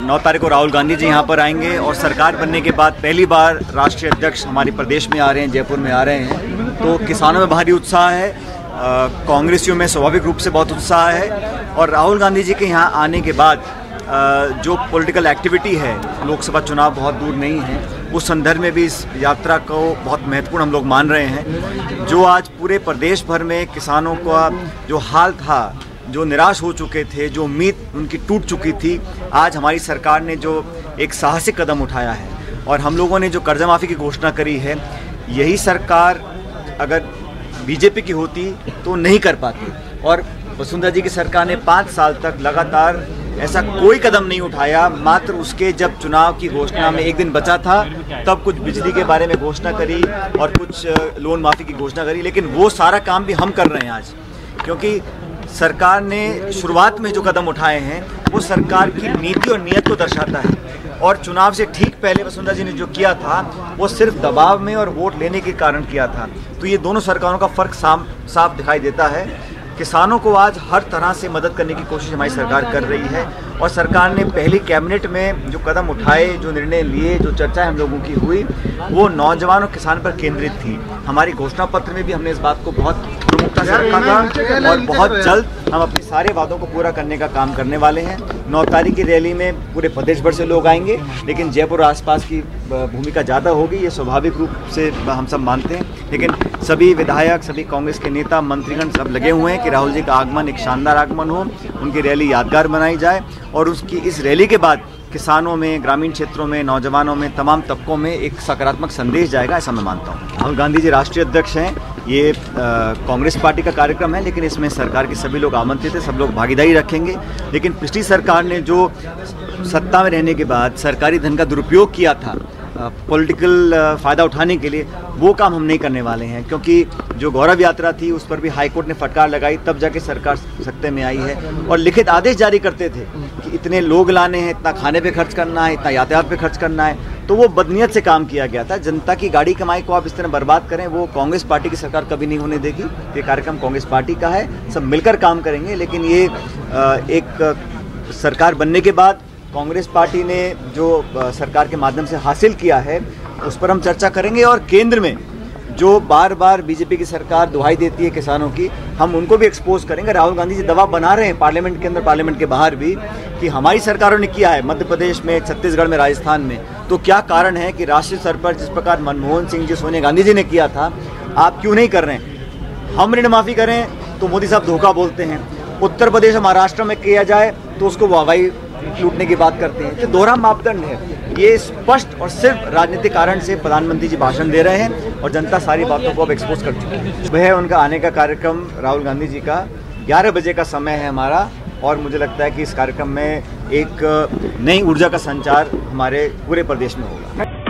9 तारीख को राहुल गांधी जी यहाँ पर आएंगे और सरकार बनने के बाद पहली बार राष्ट्रीय अध्यक्ष हमारे प्रदेश में आ रहे हैं, जयपुर में आ रहे हैं। तो किसानों में भारी उत्साह है, कांग्रेसियों में स्वाभाविक रूप से बहुत उत्साह है। और राहुल गांधी जी के यहाँ आने के बाद जो पॉलिटिकल एक्टिविटी है, लोकसभा चुनाव बहुत दूर नहीं है, उस संदर्भ में भी इस यात्रा को बहुत महत्वपूर्ण हम लोग मान रहे हैं। जो आज पूरे प्रदेश भर में किसानों का जो हाल था, जो निराश हो चुके थे, जो उम्मीद उनकी टूट चुकी थी, आज हमारी सरकार ने जो एक साहसिक कदम उठाया है और हम लोगों ने जो कर्जा माफ़ी की घोषणा करी है, यही सरकार अगर बीजेपी की होती तो नहीं कर पाती। और वसुंधरा जी की सरकार ने 5 साल तक लगातार ऐसा कोई कदम नहीं उठाया। मात्र उसके जब चुनाव की घोषणा में एक दिन बचा था तब कुछ बिजली के बारे में घोषणा करी और कुछ लोन माफ़ी की घोषणा करी, लेकिन वो सारा काम भी हम कर रहे हैं आज, क्योंकि सरकार ने शुरुआत में जो कदम उठाए हैं वो सरकार की नीति और नीयत को दर्शाता है। और चुनाव से ठीक पहले वसुंधरा जी ने जो किया था वो सिर्फ दबाव में और वोट लेने के कारण किया था। तो ये दोनों सरकारों का फ़र्क साफ दिखाई देता है। किसानों को आज हर तरह से मदद करने की कोशिश हमारी सरकार कर रही है और सरकार ने पहली कैबिनेट में जो कदम उठाए, जो निर्णय लिए, जो चर्चा हम लोगों की हुई, वो नौजवान और किसान पर केंद्रित थी। हमारी घोषणा पत्र में भी हमने इस बात को बहुत प्रमुखता से रखा था और बहुत जल्द हम अपने सारे वादों को पूरा करने का काम करने वाले हैं। 9 तारीख की रैली में पूरे प्रदेश भर से लोग आएंगे, लेकिन जयपुर और आसपास की भूमिका ज़्यादा होगी, ये स्वाभाविक रूप से हम सब मानते हैं। लेकिन सभी विधायक, सभी कांग्रेस के नेता, मंत्रीगण सब लगे हुए हैं कि राहुल जी का आगमन एक शानदार आगमन हो, उनकी रैली यादगार बनाई जाए और उसकी इस रैली के बाद किसानों में, ग्रामीण क्षेत्रों में, नौजवानों में, तमाम तबकों में एक सकारात्मक संदेश जाएगा, ऐसा मैं मानता हूँ। राहुल गांधी जी राष्ट्रीय अध्यक्ष हैं। ये कांग्रेस पार्टी का कार्यक्रम है, लेकिन इसमें सरकार के सभी लोग आमंत्रित हैं, सब लोग भागीदारी रखेंगे। लेकिन पिछली सरकार ने जो सत्ता में रहने के बाद सरकारी धन का दुरुपयोग किया था पॉलिटिकल फ़ायदा उठाने के लिए, वो काम हम नहीं करने वाले हैं, क्योंकि जो गौरव यात्रा थी उस पर भी हाईकोर्ट ने फटकार लगाई, तब जाके सरकार सत्ते में आई है। और लिखित आदेश जारी करते थे कि इतने लोग लाने हैं, इतना खाने पे खर्च करना है, इतना यातायात पे खर्च करना है, तो वो बदनीयत से काम किया गया था। जनता की गाड़ी कमाई को आप इस तरह बर्बाद करें, वो कांग्रेस पार्टी की सरकार कभी नहीं होने देगी। ये कार्यक्रम कांग्रेस पार्टी का है, सब मिलकर काम करेंगे। लेकिन ये एक सरकार बनने के बाद कांग्रेस पार्टी ने जो सरकार के माध्यम से हासिल किया है उस पर हम चर्चा करेंगे। और केंद्र में जो बार बार बीजेपी की सरकार दुहाई देती है किसानों की, हम उनको भी एक्सपोज करेंगे। राहुल गांधी जी दबाव बना रहे हैं पार्लियामेंट के अंदर, पार्लियामेंट के बाहर भी, कि हमारी सरकारों ने किया है मध्य प्रदेश में, छत्तीसगढ़ में, राजस्थान में, तो क्या कारण है कि राष्ट्रीय स्तर पर जिस प्रकार मनमोहन सिंह जी, सोनिया गांधी जी ने किया था, आप क्यों नहीं कर रहे हैं? हम ऋण माफ़ी करें तो मोदी साहब धोखा बोलते हैं, उत्तर प्रदेश और महाराष्ट्र में किया जाए तो उसको वाहवाही लूटने की बात करते हैं। तो दोहरा मापदंड है, ये स्पष्ट और सिर्फ राजनीतिक कारण से प्रधानमंत्री जी भाषण दे रहे हैं और जनता सारी बातों को अब एक्सपोज कर चुकी है। वह उनका आने का कार्यक्रम राहुल गांधी जी का 11 बजे का समय है हमारा, और मुझे लगता है कि इस कार्यक्रम में एक नई ऊर्जा का संचार हमारे पूरे प्रदेश में होगा।